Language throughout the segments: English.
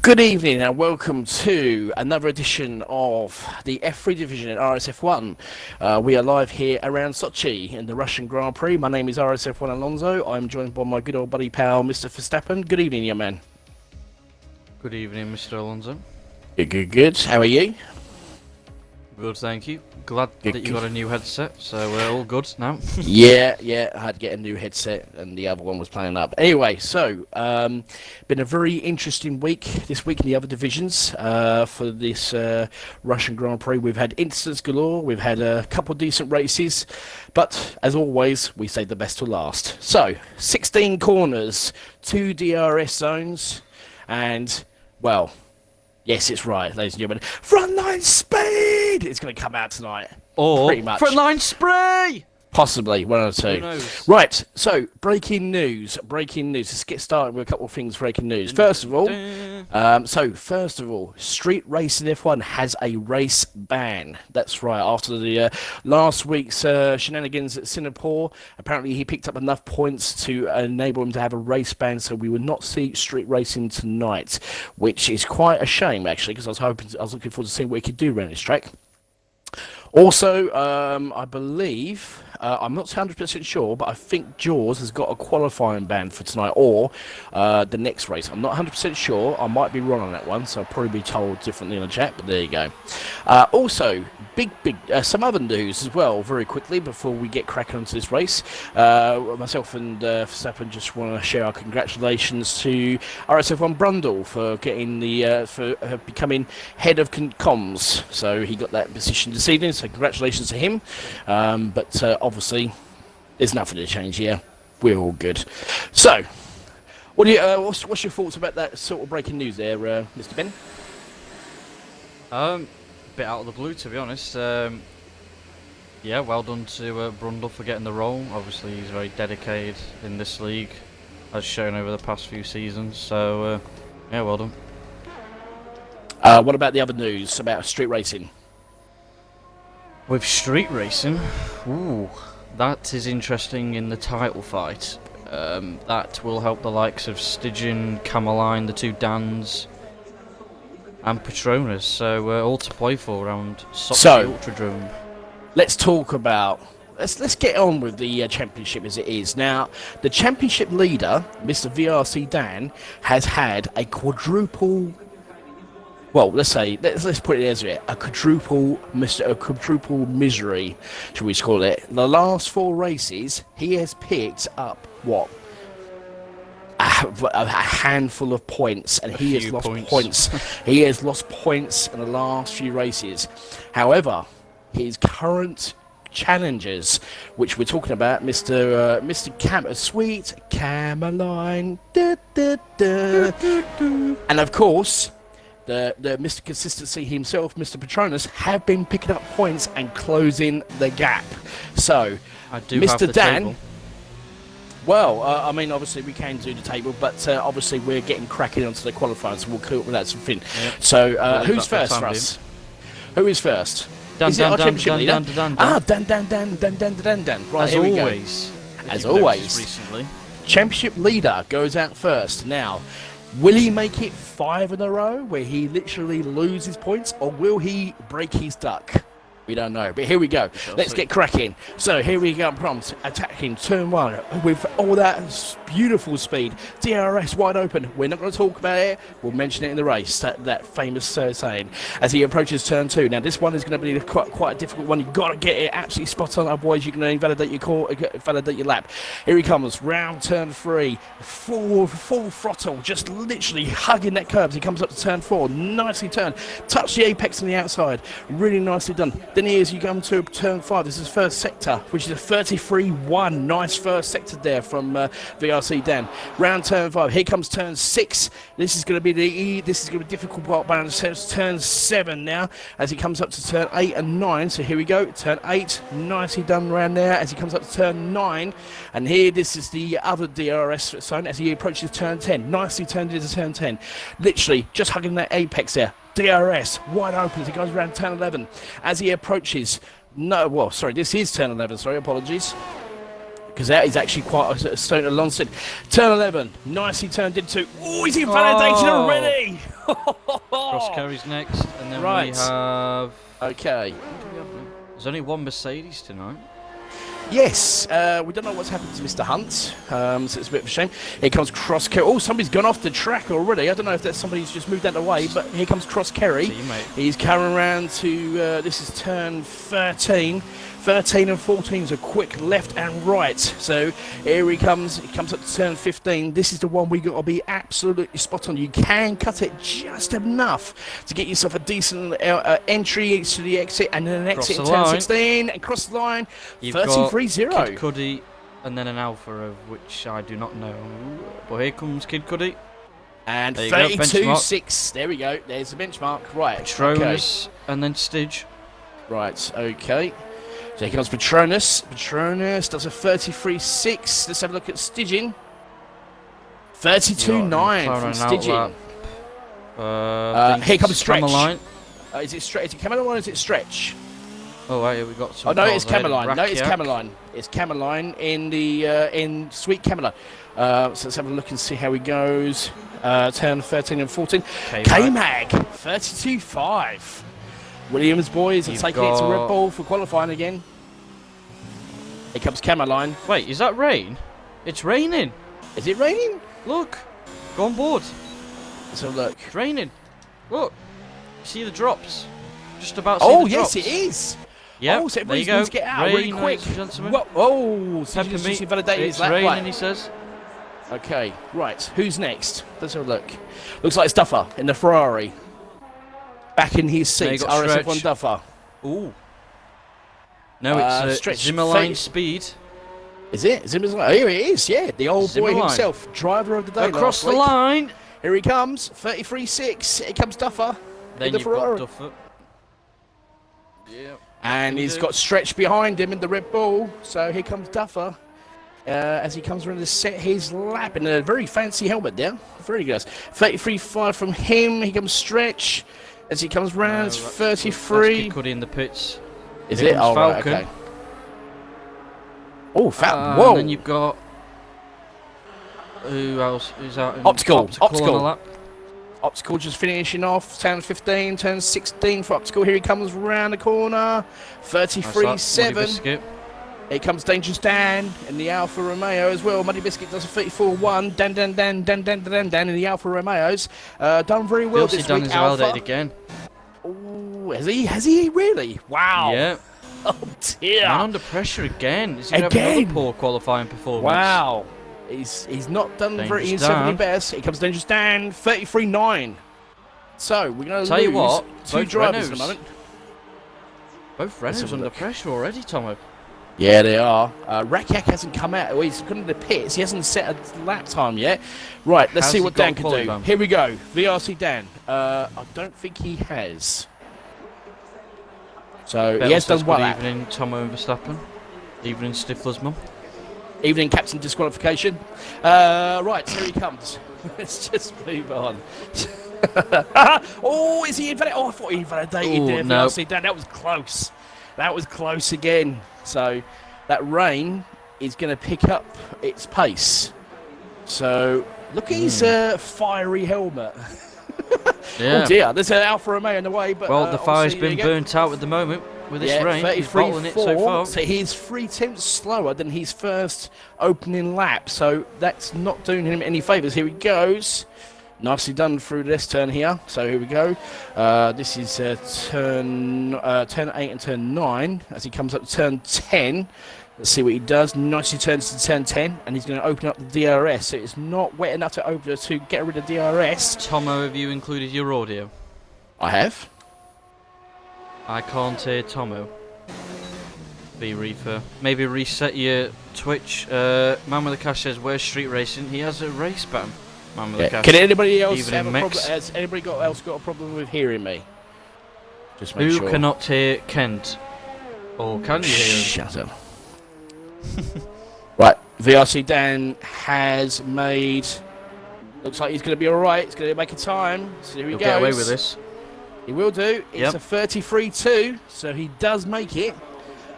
Good evening and welcome to another edition of the F3 division at RSF1. We are live here around Sochi in the Russian Grand Prix. My name is RSF1 Alonso. I'm joined by my good old buddy pal, Mr. Verstappen. Good evening, young man. Good evening, Mr. Alonso. Good. How are you? Good, thank you. Glad that you got a new headset, so we're all good now. Yeah, I had to get a new headset and the other one was playing up. Anyway, so, been a very interesting week this week in the other divisions for this Russian Grand Prix. We've had incidents galore, we've had a couple of decent races, but as always, we save the best to last. So, 16 corners, 2 DRS zones, and, well, yes, it's right, ladies and gentlemen. Frontline speed! It's going to come out tonight. Or pretty much. Frontline spray! Possibly, one or two. Who knows? Right, so, breaking news. Let's get started with a couple of things, breaking news. First of all, Street Racing F1 has a race ban. That's right, after the last week's shenanigans at Singapore, apparently he picked up enough points to enable him to have a race ban, so we will not see street racing tonight, which is quite a shame, actually, because I was looking forward to seeing what he could do around this track. Also, I believe, I'm not 100% sure, but I think Jaws has got a qualifying ban for tonight, or the next race. I'm not 100% sure. I might be wrong on that one, so I'll probably be told differently in the chat, but there you go. Also, some other news as well, very quickly, before we get cracking onto this race. Myself and Verstappen just want to share our congratulations to RSF1 Brundle for getting becoming head of comms. So he got that position this evening, so congratulations to him. But obviously, there's nothing to change here. We're all good. So, what's your thoughts about that sort of breaking news there, Mr. Ben? Bit out of the blue, to be honest. Yeah, well done to Brundle for getting the role. Obviously, he's very dedicated in this league, as shown over the past few seasons. So, yeah, well done. What about the other news about street racing? With street racing, ooh, that is interesting in the title fight. That will help the likes of Stygian, Cameline, the two Dans, and Petronas. So all to play for around Sochi Ultradrome. Let's talk about. Let's get on with the championship as it is. Now, the championship leader, Mr. VRC Dan, has had a quadruple. Well, let's put it as a quadruple misery, should we call it? The last 4 races, he has picked up what? A handful of points, and he has lost points. He has lost points in the last few races. However, his current challengers, which we're talking about, Mr. Sweet Cameline, and of course, the Mr. Consistency himself, Mr. Petronas, have been picking up points and closing the gap. So, Mr. Dan. Table. Well, I mean, obviously we can do the table, but obviously we're getting cracking onto the qualifiers, so we'll cool with that something. Yep. So, who's first for us? Who is first? Dan. Dan. Right, here we go. As always, recently, championship leader goes out first. Now, will he make it 5 in a row where he literally loses points, or will he break his duck? We don't know, but here we go. Let's get cracking. So here we go, prompt attacking turn 1 with all that beautiful speed. DRS wide open. We're not going to talk about it. We'll mention it in the race. That famous saying as he approaches turn 2. Now this one is going to be quite a difficult one. You've got to get it absolutely spot on, otherwise you can invalidate your lap. Here he comes, round turn 3, full throttle, just literally hugging that curb as he comes up to turn 4. Nicely turned, touch the apex on the outside. Really nicely done. Then as you come to turn 5, this is first sector, which is a 33-1. Nice first sector there from VRC Dan. Round turn 5. Here comes turn 6. This is going to be this is going to be a difficult part, but turn 7 now as he comes up to turn 8 and 9. So here we go. Turn 8, nicely done around there as he comes up to turn 9. And here, this is the other DRS zone as he approaches turn 10. Nicely turned into turn 10. Literally just hugging that apex there. DRS wide open as he goes around turn 11 as he approaches. This is turn 11. Sorry, apologies. because that is actually quite a stone along side. Turn 11, nicely turned into. Oh, he's invalidated already. Cross carries next, and then Right. we have. Okay. There's only one Mercedes tonight. Yes, we don't know what's happened to Mr. Hunt, so it's a bit of a shame. Here comes Cross Kerry. Oh, somebody's gone off the track already. I don't know if that's somebody's just moved out of the way, but here comes Cross Kerry. See you, mate. He's coming around to, this is turn 13. 13 and 14 is a quick left and right. So here he comes up to turn 15. This is the one we got to be absolutely spot on. You can cut it just enough to get yourself a decent entry to the exit, and then an exit in turn 16 and cross the line. 33-0. Kid Cudi and then an Alpha, of which I do not know. But here comes Kid Cudi. And 32-6. There we go. There's the benchmark. Right. Patronus and then Stidge. Right. Okay. So here comes Patronus. Patronus does a 33-6. Let's have a look at Stidging. 32-9 from Stidging. Here comes Stretch. Is it Stretch? Is it Cameline or is it Stretch? Oh, right, we got some. Oh no, it's Cameline. No, it's Cameline. It's Cameline in the in Sweet Cameline. So let's have a look and see how he goes. Turn 13 and 14. K-Mag 32-5. Williams boys are taking it to Red Bull for qualifying again. Here comes Cameline. Wait, is that rain? It's raining. Is it raining? Look, go on board. Let's have a look. It's raining. Look, see the drops. Just about. See the drops. Yes, it is. Yeah. Oh, so there you everybody's go. going to get out Rain, really quick. Whoa, oh, so you just invalidated it's that. raining, Right. he says. Okay, right. Who's next? Let's have a look. Looks like Duffer in the Ferrari. Back in his seat, RSF1 Duffer. Ooh. No, it's Zimmerline Speed. Is it? Zimmerline? Oh, here it is, yeah. The old boy himself. Driver of the day across the line. Here he comes. 33-6. Here comes Duffer. Then you've got Duffer. Yeah. And he's got Stretch behind him in the Red Bull. So here comes Duffer. As he comes around to set his lap in a very fancy helmet there. Very good. 33-5 from him. He comes Stretch. As he comes round, 33. That's Cudi in the pits. Is it? Oh, Falcon. Right, okay. Oh, Falcon. Whoa. And then you've got. Who else is out? Optical. Optical. Optical just finishing off. Turn 15, turn 16 for Optical. Here he comes round the corner. 33-7. Here comes Dangerous Dan in the Alfa Romeo as well. Muddy Biscuit does a 34-1. Dan in the Alfa Romeos. Done very well this week, Alfa. Validated again. Oh, has he? Has he really? Wow. Yeah. Oh dear. Man under pressure again. Is he having another poor qualifying performance? Wow. He's not done very insanely best. Here comes Dangerous Dan, 33-9. So we're going to lose you what, two drivers at the moment. Both Renaults under pressure already, Tomo. Yeah, they are. Rakiak hasn't come out. Well, he's gone to the pits. He hasn't set a lap time yet. Right, let's see what Dan can do. Here we go. VRC Dan. I don't think he has. So he has done one lap. Evening, Tomo and Verstappen. Evening, Stifler's mum. Evening, captain disqualification. Right, here he comes. Let's just move on. Oh, is he invalidated? Oh, I thought he invalidated there. No. VRC Dan. That was close. That was close again. So that rain is going to pick up its pace. So look at his fiery helmet. Yeah. Oh dear, there's an Alfa Romeo in the way. But, well, the fire's been burnt out at the moment with this rain. He's bottling it so far. So he's 3 tenths slower than his first opening lap. So that's not doing him any favours. Here he goes. Nicely done through this turn here. So here we go. This is turn 8 and turn 9. As he comes up to turn 10. Let's see what he does. Nicely turns to turn 10. And he's going to open up the DRS. So it's not wet enough to get rid of DRS. Tomo, have you included your audio? I have. I can't hear Tomo. V-Reefer. Maybe reset your Twitch. Man with the Cash says, where's street racing? He has a race ban. Yeah. Can anybody else have a problem? Has anybody else got a problem with hearing me? Just make sure. Who cannot hear Kent? Or can you hear him? Shut up. Right, VRC Dan has made. Looks like he's going to be all right. He's going to make a time. So here he goes. Get away with this. He will do. It's a 33-2, so he does make it.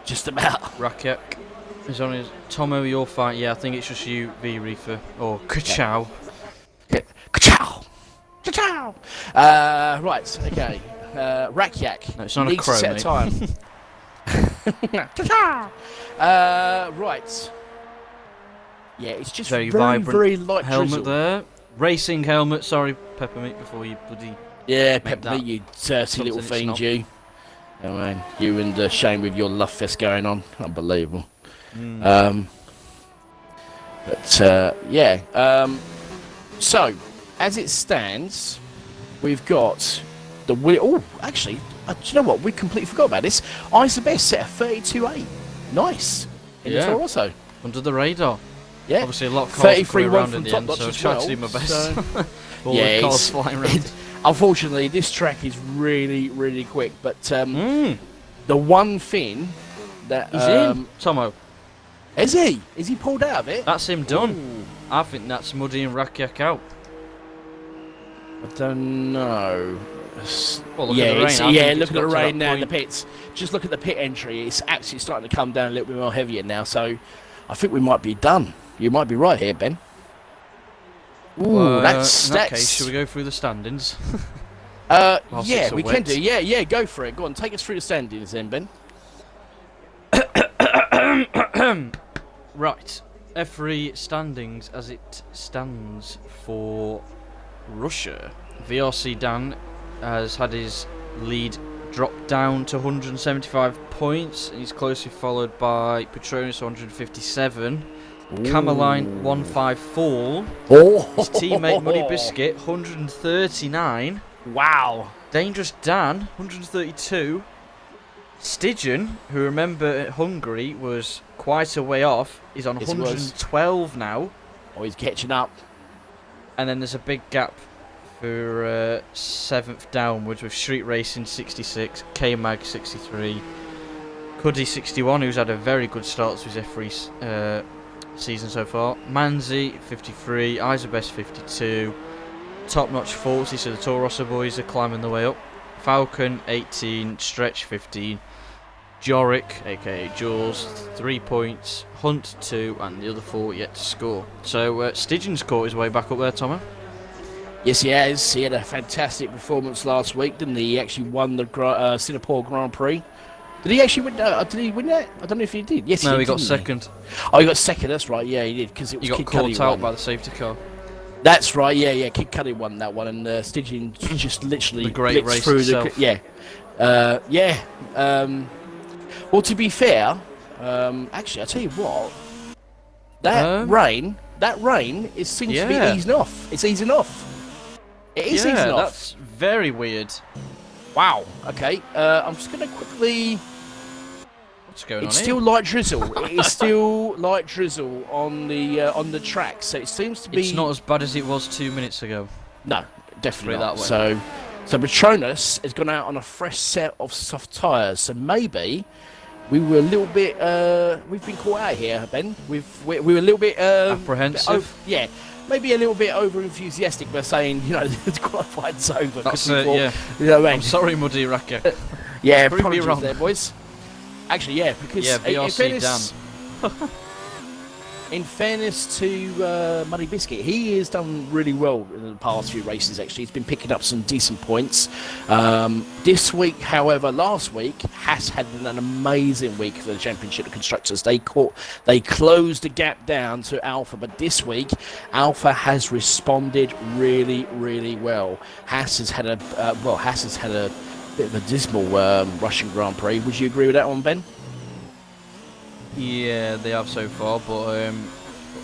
Just about. Rakiak. Is on his Tomo, your fight. Yeah, I think it's just you, V Reefer, or Ka-chow. Ka-chow! Ka-chow! Right, okay. Rakyak. No, it's not a needs crow, to set mate. a time. Right. Yeah, it's just Very very, vibrant very light helmet drizzle. there. Racing helmet. Sorry, Peppermint, before you bloody. Yeah, Make Peppermint, that you dirty little something it's fiend, not. you. Oh man, you and Shane with your love fest going on. Unbelievable. So, as it stands, we've got the oh, actually, do you know what? We completely forgot about this. I's the best set a 32.8. Nice. In the Yeah. Toro Rosso. Under the radar. Yeah. Obviously, a lot of cars 33 coming one around from in the Top end, Notch so I as tried well, to do my best. so- All Yeah, the cars it's- flying around. Unfortunately, this track is really, really quick. But the one thing that He's in. Tomo. is he? Is he pulled out of it? That's him done. Ooh, I think that's Muddy and Rakyak out. I don't know. Well, look Yeah, at the rain. it's- I yeah. think Look it's at the got to rain that now in the point. pits. Just look at the pit entry. It's actually starting to come down a little bit more heavier now. So I think we might be done. You might be right here, Ben. Ooh, that's in that case, should we go through the standings? Whilst yeah, it's a we can wet. do. Yeah, go for it. Go on, take us through the standings then, Ben. Right. F3 standings as it stands for Russia. VRC Dan has had his lead drop down to 175 points, and he's closely followed by Petronas 157, Cameline 154, his teammate Muddy Biscuit 139, Wow. Dangerous Dan 132, Stygian, who remember at Hungary was quite a way off, is on Yes, he was. 112 now, Oh, he's catching up. and then there's a big gap for 7th downwards with Street Racing 66, K-Mag 63, Cuddy 61, who's had a very good start to his F3 season so far, Manzi 53, Isabest 52, Top Notch 40, so the Toro Rosso boys are climbing the way up, Falcon 18, Stretch 15, Jorick, aka Jaws, 3 points, Hunt 2, and the other 4 yet to score. So Stygian's caught his way back up there, Tomo. Yes, he has. He had a fantastic performance last week, didn't he? He actually won the Singapore Grand Prix. Did he actually win? Did he win that? I don't know if he did. Yes, No, he he got didn't second. Oh, he got second. That's right. Yeah, he did because it was He got Kid caught Cudi out won. by the safety car. That's right. Yeah. Kid Cudi won that one, and Stygian just literally The great blitzed race through itself. Well, to be fair, actually, I tell you what, that rain seems to be Yeah. easing off. It's easing off. It is easing off. That's very weird. Wow. Okay. I'm just gonna quickly. What's going It's on still here? light drizzle. It is still light drizzle on the track, so it seems to be. It's not as bad as it was 2 minutes ago. No, definitely Put it not. that way. So Petronas has gone out on a fresh set of soft tyres. So maybe we were a little bit. We've been caught out here, Ben. We were a little bit Apprehensive? yeah. Maybe a little bit over enthusiastic by saying, the qualifying's over. That's 'cause we thought, yeah. You know what I I'm mean? sorry, Muddy Racker. Yeah, Prove me apologies wrong. there, boys. Actually, yeah, because Yeah, in VRC fairness, in fairness to Muddy Biscuit, he has done really well in the past few races. Actually, he's been picking up some decent points. This week, however, last week, Haas had an amazing week for the Championship of Constructors. They closed the gap down to Alpha, but this week, Alpha has responded really, really well. Haas has had a bit of a dismal Russian Grand Prix. Would you agree with that one, Ben? Yeah, they have so far, but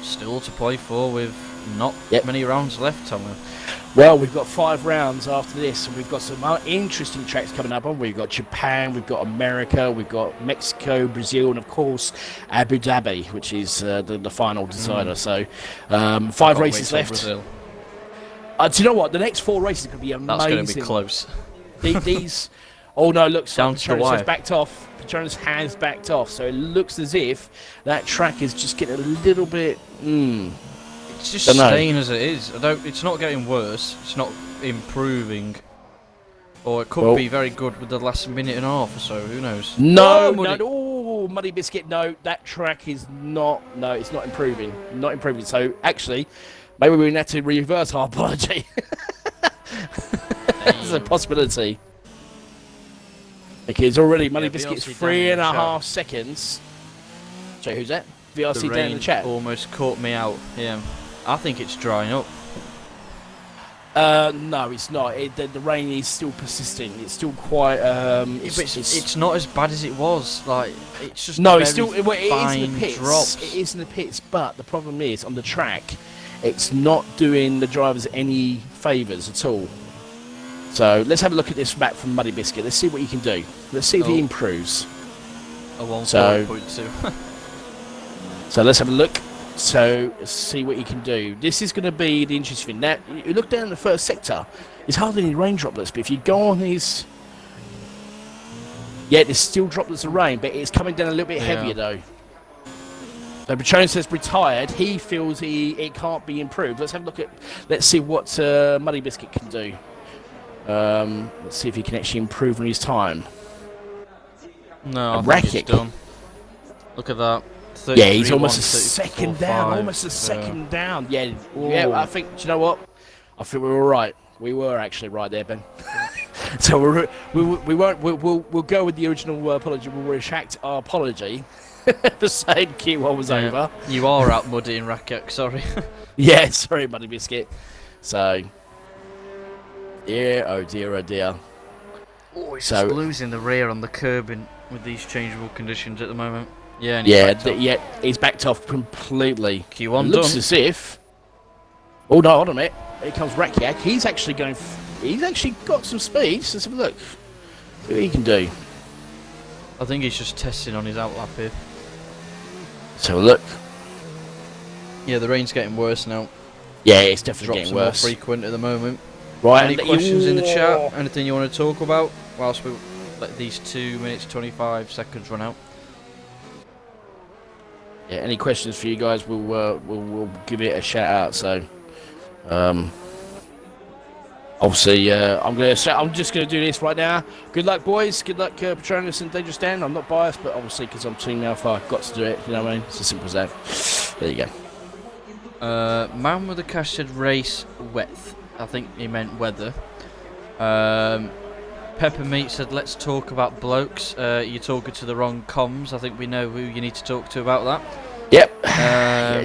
still to play for with not many rounds left, Tommy. Well, we've got 5 rounds after this, and we've got some interesting tracks coming up. We've got Japan, we've got America, we've got Mexico, Brazil, and of course Abu Dhabi, which is the final decider. So 5 races left. Brazil. Do you know what? The next 4 races could be amazing. That's going to be close. These. Oh no! Looks down like to the Petronas wire. has backed off. Petronas has backed off, so it looks as if that track is just getting a little bit. It's just Dunno. staying as it is. It's not getting worse. It's not improving. Or it could be very good with the last minute and a half or so. Who knows? No, Muddy. no. Oh, Muddy Biscuit, no, that track is not, no, it's not improving. Not improving. So, actually, maybe we need to reverse our apology. That's a possibility. Because already Muddy Biscuit's VRC 3.5 seconds. So, who's that? VRC down in the chat. Almost caught me out. Yeah, I think it's drying up. No, it's not. The rain is still persisting. It's still quite. It's not as bad as it was. Like it's just no, very it's still. Well, it is fine in the pits. drops. It is in the pits, but the problem is on the track, it's not doing the drivers any favours at all. So let's have a look at this back from Muddy Biscuit. Let's see what he can do. Let's see if he improves. A 1.2. So let's have a look. So see what he can do. This is going to be the interesting thing. Now, you look down the first sector. There's hardly any rain droplets, but if you go on his... Yeah, there's still droplets of rain, but it's coming down a little bit heavier, though. So Petronas says retired. He feels it can't be improved. Let's have a look at... Let's see what Muddy Biscuit can do. Let's see if he can actually improve on his time. No, I think it's done. Look at that. Yeah, he's almost a second down. Almost a second down. Yeah, yeah. I think. Do you know what? I think we were right. We were actually right there, Ben. So we won't. We'll go with the original apology. We'll retract our apology for saying Q1 was over. You are out muddy in Rakek. Sorry. Yeah, sorry, Muddy Biscuit. So. Yeah. Oh dear. Oh dear. Oh, he's just losing the rear on the curb with these changeable conditions at the moment. Yeah, he's backed off completely. Q1 it looks done. as if... Oh, no, hold on a minute. Here comes Rakiak. He's actually going... He's actually got some speed. So let's have a look. See what he can do. I think he's just testing on his outlap here. So look. Yeah, the rain's getting worse now. Yeah, it's definitely Drops getting worse. More frequent at the moment. Right. Any questions in the chat? Anything you want to talk about whilst we let these 2 minutes 25 seconds run out? Yeah, any questions for you guys? We'll give it a shout out. So, obviously, I'm just gonna do this right now. Good luck, boys. Good luck, Petronas and Dangerous Dan. I'm not biased, but obviously, because I'm Team Alpha, I've got to do it. You know what I mean? It's as simple as that. There you go. Man with the cash said race width. I think he meant weather. Pepper Meat said, let's talk about blokes. You're talking to the wrong comms. I think we know who you need to talk to about that. Yep.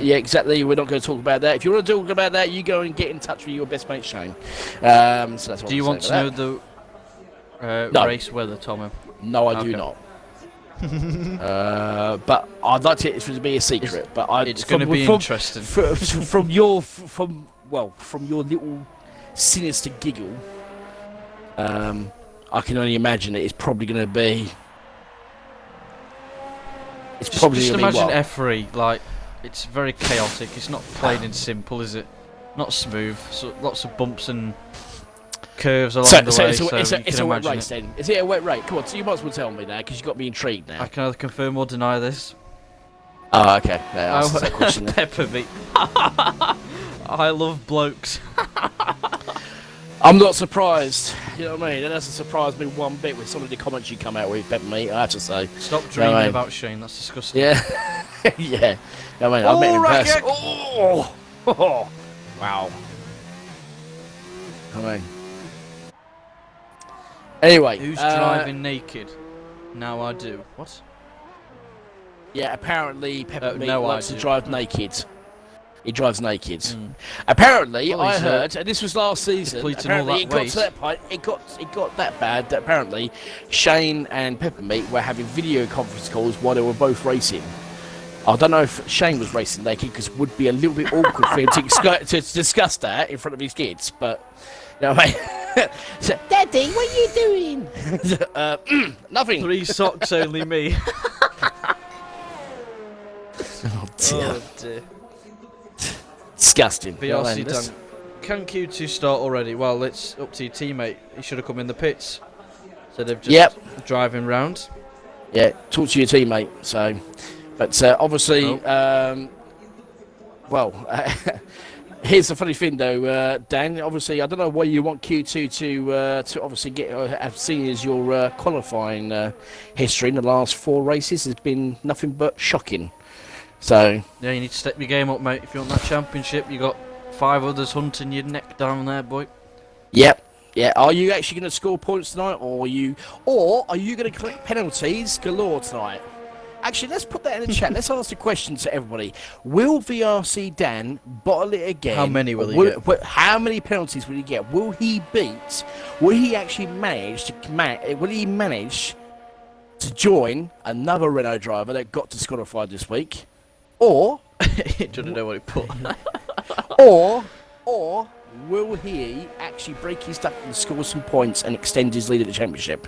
Yeah, exactly. We're not going to talk about that. If you want to talk about that, you go and get in touch with your best mate, Shane. So that's what do you want to know the race weather, Tommy? No, I do not. But I'd like it to be a secret. It's going to be interesting. From your little sinister giggle, I can only imagine that it's probably going to be. It's probably just going to be imagine F3, like it's very chaotic. It's not plain and simple, is it? Not smooth. So lots of bumps and curves along the way. It's a wet race then. Is it a wet race? Come on, so you might as well tell me now because you've got me intrigued now. I can either confirm or deny this. Oh, okay. Yeah, that's that question. Pepper me. I love blokes. I'm not surprised. You know what I mean? That doesn't surprise me one bit with some of the comments you come out with, Pepper Me, I have to say. Stop dreaming about Shane, that's disgusting. Yeah. Yeah. I mean, I've met him in person. Oh! Wow. I mean. Anyway. Who's driving naked? Now I do. What? Yeah, apparently Pepper Me likes to drive naked. He drives naked. Apparently, I heard, and this was last season, apparently it got to that point, it got that bad that apparently Shane and Peppermeat were having video conference calls while they were both racing. I don't know if Shane was racing naked because it would be a little bit awkward for him to discuss that in front of his kids, but, you know what I mean? So, Daddy, what are you doing? Nothing. 3 socks, only me. Oh, dear. Oh, dear. Disgusting. VRC done. Can Q2 start already? Well, it's up to your teammate. He should have come in the pits. So they've just driving round. Yeah, talk to your teammate. So, but obviously, Here's the funny thing, though, Dan. Obviously, I don't know why you want Q2 to obviously get have seen as your qualifying history in the last 4 races has been nothing but shocking. So Yeah, you need to step your game up, mate. If you want that championship, you got 5 others hunting your neck down there, boy. yep, yeah. Are you actually going to score points tonight, or are you going to collect penalties galore tonight? Actually, let's put that in the chat. Let's ask the question to everybody. Will VRC Dan bottle it again? How many will he get? How many penalties will he get? Will he beat? Will he actually manage to? Will he manage to join another Renault driver that got disqualified this week? Or Do you know what he put? or will he actually break his duck and score some points and extend his lead at the championship?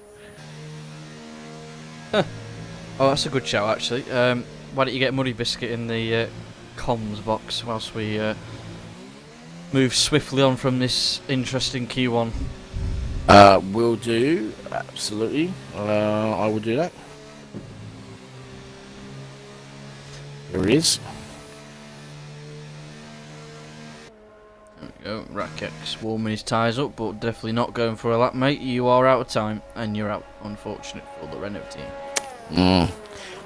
Oh, that's a good shout, actually. Why don't you get Muddy Biscuit in the comms box whilst we move swiftly on from this interesting Q1? Will do. Absolutely. I will do that. Here he is. There we go. Rakek's warming his tyres up, but definitely not going for a lap, mate. You are out of time, and you're out. Unfortunate for the Renault team.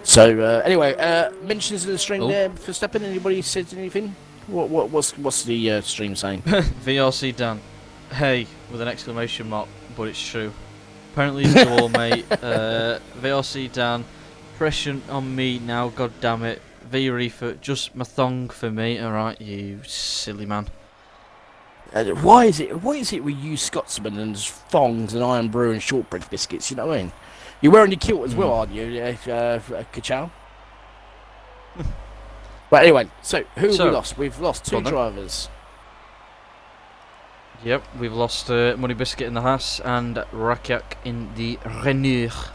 So anyway, mentions in the stream there for Steppen. Anybody said anything? What's the stream saying? VRC Dan, hey, with an exclamation mark, but it's true. Apparently it's all, mate. VRC Dan, pressure on me now, god damn it. V Reefer, just my thong for me. Alright, you silly man. Why is it with you Scotsmen and thongs and Iron Brew and shortbread biscuits? You know what I mean? You're wearing your kilt as well, aren't you, Kachow? But anyway, so who have we lost? We've lost 2 drivers. Yep, we've lost Money Biscuit in the Haas and Rakyak in the Renault.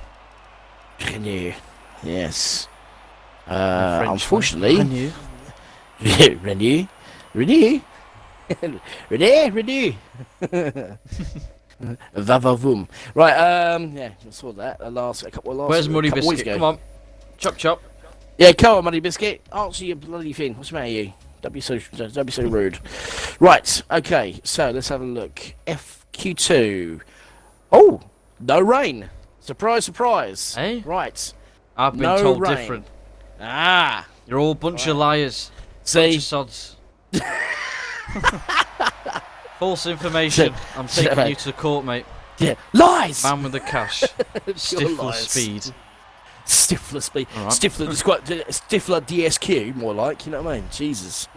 Renault, yes. Unfortunately, Renault. Vavavoom. Right, yeah, I saw that. A couple of last. Where's Money Biscuit? Come on. Chop chop. Yeah, come on, Money Biscuit. Answer your bloody thing. What's the matter with you? Don't be so rude. Right, okay, so let's have a look. FQ2. Oh, no rain. Surprise, surprise. Hey? Right. I've been no told rain. different. Ah. You're all a bunch of liars. See? Bunch of sods. False information. I'm taking you to the court, mate. Yeah. Lies! Man with the cash. Stifler speed. Stifler speed. Right. Stifler DSQ, more like. You know what I mean? Jesus.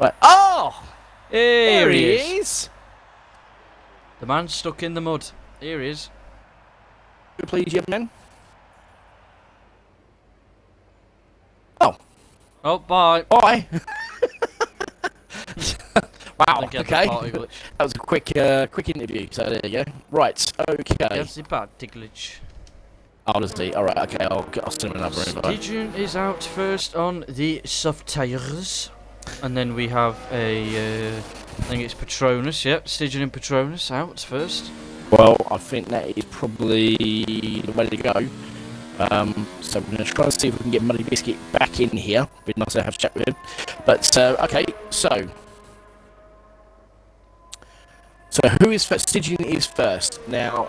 Right. Oh! Here he is. The man's stuck in the mud. Here he is. Please, young man. Oh. Oh, bye. Bye. Wow. Okay. That was a quick interview. So there you go. Right. Okay. Yes, the party glitch. Honestly. All right. Okay. I'll send him another invite. Stygian is out first on the soft tires, and then we have a. I think it's Patronus. Yep, Stygian and Patronus out first. Well, I think that is probably the way to go. So we're going to try and see if we can get Muddy Biscuit back in here. Be nice to have a chat with him. But okay, so who is first? Stygian is first. Now,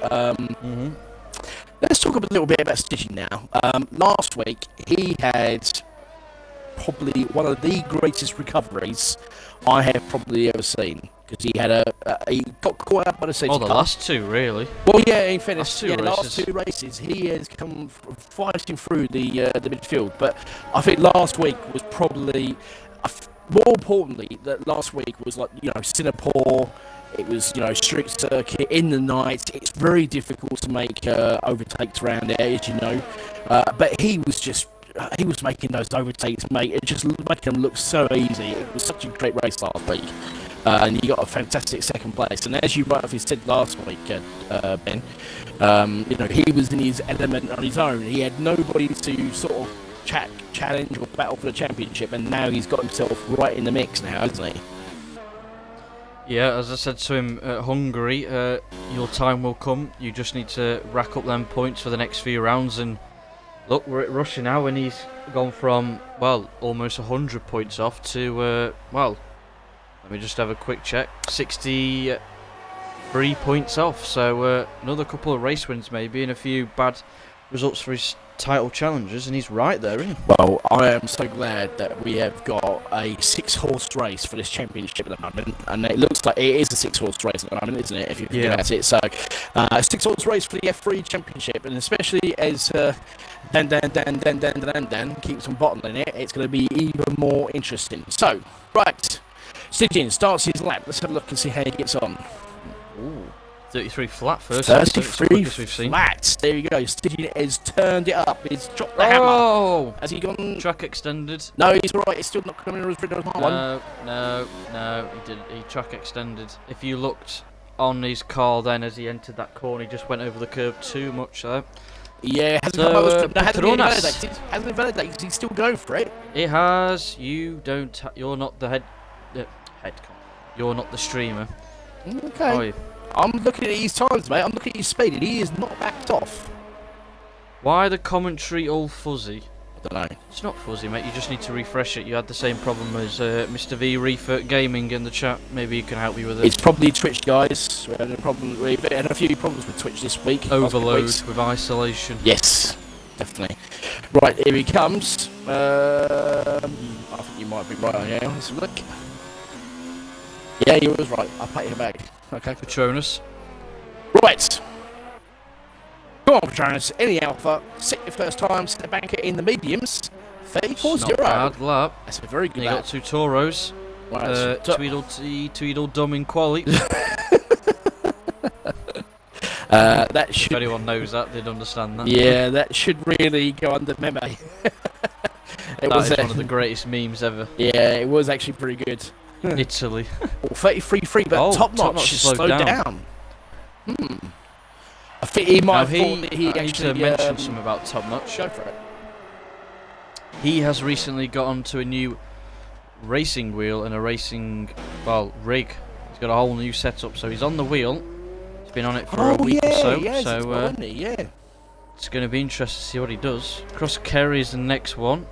let's talk a little bit about Stygian now. Last week, he had probably one of the greatest recoveries I have probably ever seen. Because he had he got caught out by the safety car. The last 2, really. Well, yeah, in fairness, last 2 races, he has come fighting through the midfield. But I think last week was probably, more importantly, that last week was like, Singapore. It was, street circuit in the night. It's very difficult to make overtakes around there, as you know. But he was making those overtakes, mate. It just making them look so easy. It was such a great race last week. And he got a fantastic second place. And as you rightly said last week, Ben, he was in his element on his own. He had nobody to sort of challenge or battle for the championship, and now he's got himself right in the mix now, hasn't he? Yeah, as I said to him at Hungary, your time will come. You just need to rack up them points for the next few rounds, and Look, we're at Russia now, and he's gone from, well, almost 100 points off to, well, let me just have a quick check. 63 points off. So another couple of race wins maybe, and a few bad results for his title challengers, and he's right there, isn't he? Well, I am so glad that we have got a 6-horse race for this championship at the moment, and it looks like it is a 6-horse race at the moment, isn't it? If you think about it, so a 6-horse race for the F3 championship, and especially as Dan keeps on bottling it, it's going to be even more interesting. So, right, Stigin starts his lap. Let's have a look and see how he gets on. Ooh. 33 flat first. 33 we've flat. There you go. Stigin has turned it up. He's dropped the hammer. Has he gone? Track extended. No, he's alright. It's still not coming as rid of one. No. He didn't. He track extended. If you looked on his car then as he entered that corner, he just went over the curb too much there. Yeah, hasn't validated. He's still going for it. It has. You don't. You're not the head. You're not the streamer. Okay. I'm looking at his times, mate. I'm looking at his speed, and he is not backed off. Why the commentary all fuzzy? I don't know. It's not fuzzy, mate. You just need to refresh it. You had the same problem as Mr. V Refert Gaming in the chat. Maybe he can help you with it. It's probably Twitch, guys. We've had a few problems with Twitch this week. Overload with isolation. Yes, definitely. Right, here he comes. I think you might be right on here. Let's look. Yeah, you was right. I'll pat your back. Okay. Patronus. Right. Go on, Patronus. In the Alpha. Sit your first time. Sit the banker in the mediums. 34-0. Not bad lap. That's a very good lap. You got 2 Toros. Right, Tweedledum in quali. That should. If anyone knows that, they'd understand that. Yeah, that should really go under meme. That is one of the greatest memes ever. Yeah, it was actually pretty good. Italy. 33-3, but top notch has slowed down. I think he might have thought that he actually mentioned something about top notch. Go for it. He has recently got onto a new racing wheel and a racing rig. He's got a whole new setup, so he's on the wheel. He's been on it for a week or so. It's going to be interesting to see what he does. Cross Kerry is the next one.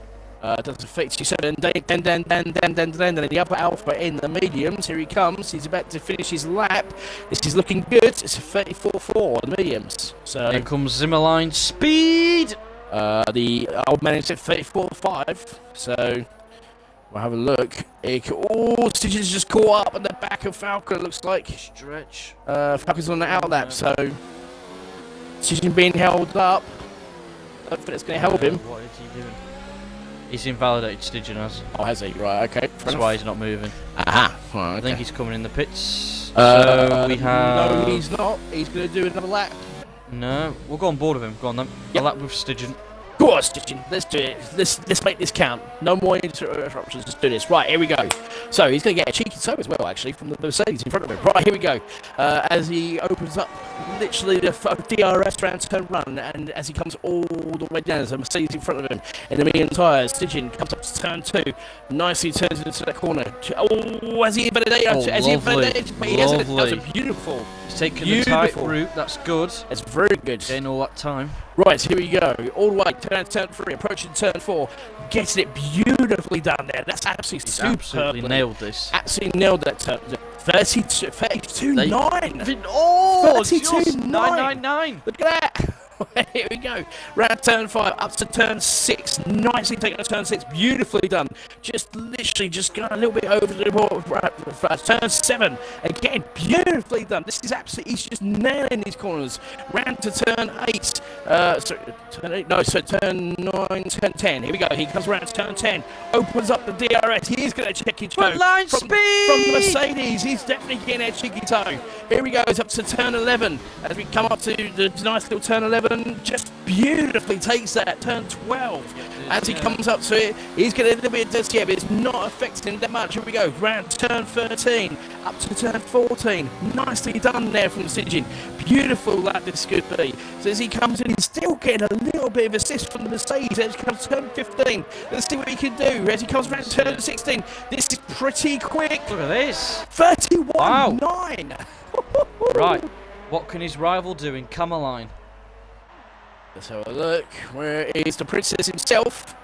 Does a 57, then the upper alpha in the mediums. Here he comes. He's about to finish his lap. This is looking good. It's a 34-4 in the mediums. So here comes Zimmerline. Speed! The old man is at 34-5. So we'll have a look. Stitches just caught up at the back of Falcon. It looks like stretch. Falcon's on the outlap. So Stitches being held up. I don't think it's going to help him. What is he doing? He's invalidated Stygian has. Oh, has he? Right, okay. That's why he's not moving. Aha. Right, okay. I think he's coming in the pits. So we have... No, he's not. He's going to do another lap. No, we'll go on board with him. Go on then. Yep. A lap with Stygian. Go on, Stygian. Let's do it. Let's make this count. No more interruptions. Let's do this. Right, here we go. So he's going to get a cheeky toe as well, actually, from the Mercedes in front of him. Right, here we go. As he opens up literally the DRS round turn run, and as he comes all the way down, there's a Mercedes in front of him in the medium tyres. Stygian comes up to turn 2, nicely turns into that corner. Oh, has he invalidated? Has he invalidated? But he hasn't. That was beautiful. He's taken the tight route. That's good. That's very good. Getting all that time. Right, here we go. All the way turn 3, approaching turn 4, getting it beautifully done there. That's absolutely superb. Absolutely nailed this. Absolutely nailed that turn. 32-9. Oh, 32-9. Look at that. Here we go. Round turn 5 up to turn 6. Nicely taken to turn 6. Beautifully done. Just literally just going a little bit over the turn 7. Again, beautifully done. This is absolutely, he's just nailing these corners. Round to turn 8. Turn 9, turn 10. Here we go. He comes around to turn 10. Opens up the DRS. He is going to check his toe. Line speed! From the Mercedes. He's definitely getting a cheeky toe. Here we go. It's up to turn 11. As we come up to the nice little turn 11. Just beautifully takes that turn 12. As he comes up to it, he's getting a little bit dusty, but it's not affecting him that much. Here we go, round turn 13 up to turn 14. Nicely done there from Stygian. Beautiful lap this could be. So as he comes in, he's still getting a little bit of assist from the Mercedes as he comes to turn 15. Let's see what he can do as he comes around turn 16. This is pretty quick. Look at this. 31-9. Wow. Right. What can his rival do in Cameline? Let's have a look. Where is the princess himself?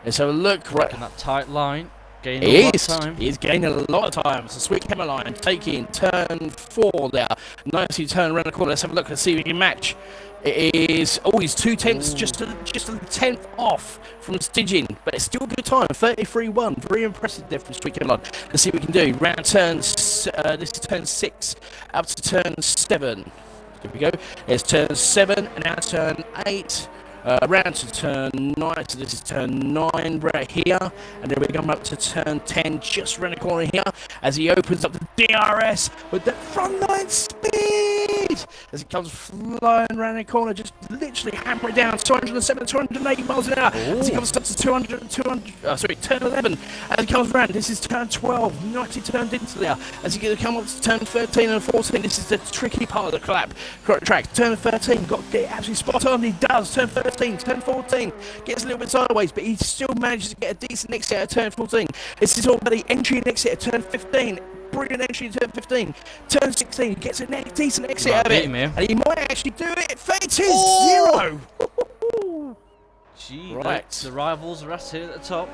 Let's have a look. Right. In that tight line. Gaining a lot of time. He's gaining a lot of time. It's a sweet camera line. Taking turn 4 there. Nicely turn around the corner. Let's have a look and see if we can match. It is, he's 2/10, just a tenth off from stitching, but it's still a good time. 33.1, very impressive there from sweet camera line. Let's see what we can do. Round turns, this is turn 6, up to turn 7. Here we go. It's turn 7, and now turn 8. Round to turn 9, so this is turn 9 right here, and then we're going up to turn 10, just around the corner here, as he opens up the DRS with the front line speed, as he comes flying around the corner, just literally hammer it down, 207, 280 miles an hour, as he comes up to 200, turn 11, as he comes around, this is turn 12, nicely turned into there, as he comes up to turn 13 and 14, this is the tricky part of the track, turn 13, got to get absolutely spot on, he does, turn 13, turn 14, gets a little bit sideways, but he still manages to get a decent exit at turn 14. This is all about the entry and exit at turn 15. Brilliant entry at turn 15. Turn 16, he gets a decent exit out of it. And he might actually do it. 32-0. Gee, right. The rivals are at here at the top.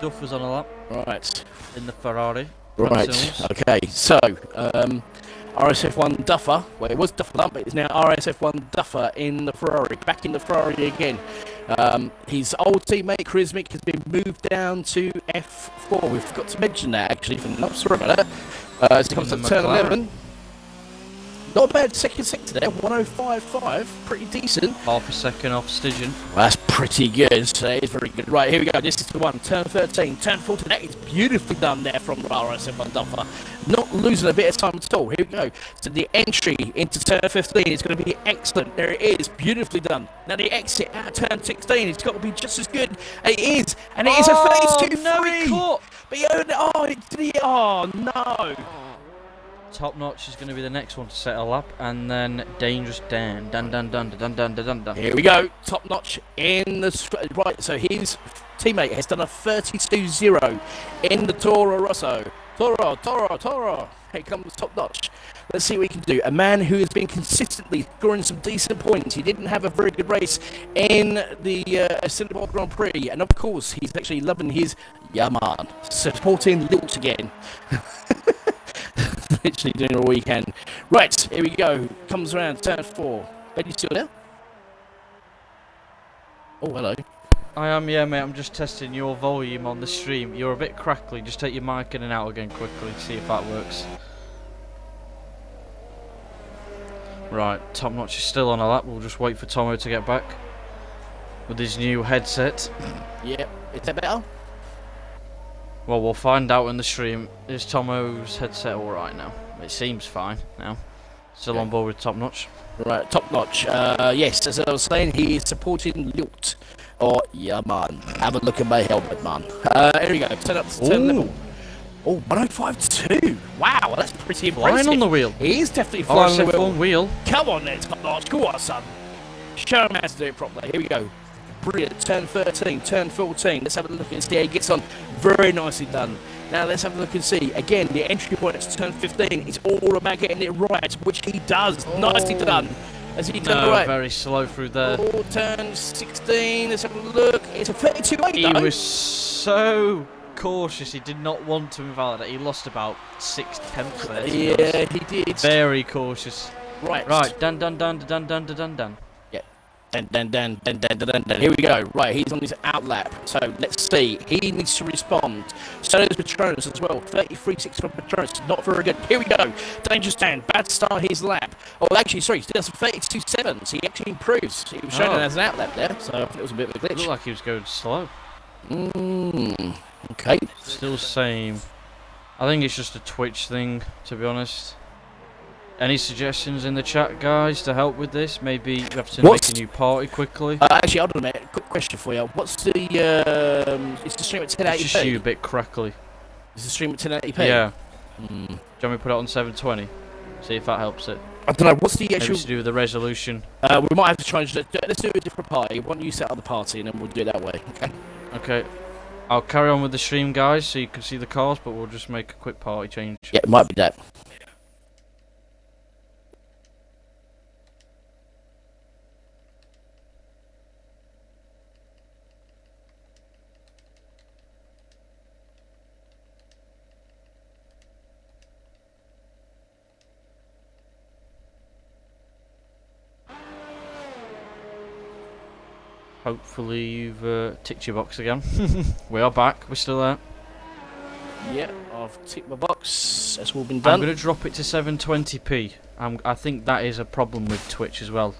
Duff was on a lap. Right. In the Ferrari. Right. Okay, so, RSF1 Duffer, well it was Duffer Lump, but it's now RSF1 Duffer in the Ferrari, back in the Ferrari again. His old teammate Charismic has been moved down to F4. We forgot to mention that actually, sorry about that. As he comes to turn 11. Not a bad second sector there, 105.5, pretty decent. Half a second off Stygian. Well, that's pretty good, so that is very good. Right, here we go, this is the one, turn 13, turn 14, that is beautifully done there from RSF1 Duffer. Not losing a bit of time at all, here we go. So the entry into turn 15 is going to be excellent, there it is, beautifully done. Now the exit at turn 16, it's got to be just as good, and it is a phase 2 no, he caught. But no. Top Notch is going to be the next one to set a lap, and then Dangerous Dan. Dun. Here we go, Top Notch in the right. So his teammate has done a 32-0 in the Toro Rosso. Toro. Here comes Top Notch. Let's see what he can do. A man who has been consistently scoring some decent points. He didn't have a very good race in the Singapore Grand Prix, and of course he's actually loving his Yaman, supporting Lilt again. Literally doing all he can. Right, here we go. Comes around, turn 4. Ben, you still there? Oh, hello. I am, yeah, mate. I'm just testing your volume on the stream. You're a bit crackly. Just take your mic in and out again quickly. See if that works. Right, Top Notch is still on a lap. We'll just wait for Tomo to get back with his new headset. Yep. Is that better? Well, we'll find out in the stream. Is Tomo's headset alright now? It seems fine now. Still on board with Top Notch. Right, Top Notch. Yes, as I was saying, he is supporting Lilt. Oh, yeah, man. Have a look at my helmet, man. Here we go. Turn up to turn level. Oh, 105.2. Wow, that's pretty impressive. Flying on the wheel. He is definitely flying on the RSF1 wheel. Come on then, Top Notch. Go on, son. Show him how to do it properly. Here we go. Brilliant. Turn 13, turn 14. Let's have a look and see how he gets on. Very nicely done. Now let's have a look and see. Again, the entry point to turn 15 is all about getting it right, which he does. Nicely done. As he done right. Very slow through there. Turn 16. Let's have a look. It's a 32.8 He was so cautious. He did not want to invalidate. He lost about 6/10 there. Yeah, he did. Very cautious. Right. Dun. Dun. Here we go. Right, he's on his outlap. So let's see. He needs to respond. So does Patronus as well. 33.6 from Patronus. Not very good. Here we go. Dangerous Dan. Bad start his lap. Oh, actually, sorry. He does 32.7. So he actually improves. He was shown as an outlap there. So I think it was a bit of a glitch. Looked like he was going slow. Okay. Still same. I think it's just a Twitch thing, to be honest. Any suggestions in the chat, guys, to help with this? Maybe we have to make a new party quickly. Actually, hold on a minute. Quick question for you. What's the is the stream at 1080p? It's just you a bit crackly. Is the stream at 1080p? Yeah. Do you want me to put it on 720? See if that helps it. I don't know. What's the actual? Maybe to do with the resolution. We might have to try and let's do a different party. Why don't you set up the party and then we'll do it that way? Okay. Okay. I'll carry on with the stream, guys, so you can see the cars, but we'll just make a quick party change. Yeah, it might be that. Hopefully you've ticked your box again. We are back. We're still there. Yeah, I've ticked my box. That's all been I'm done. going to drop it to 720p. I think that is a problem with Twitch as well.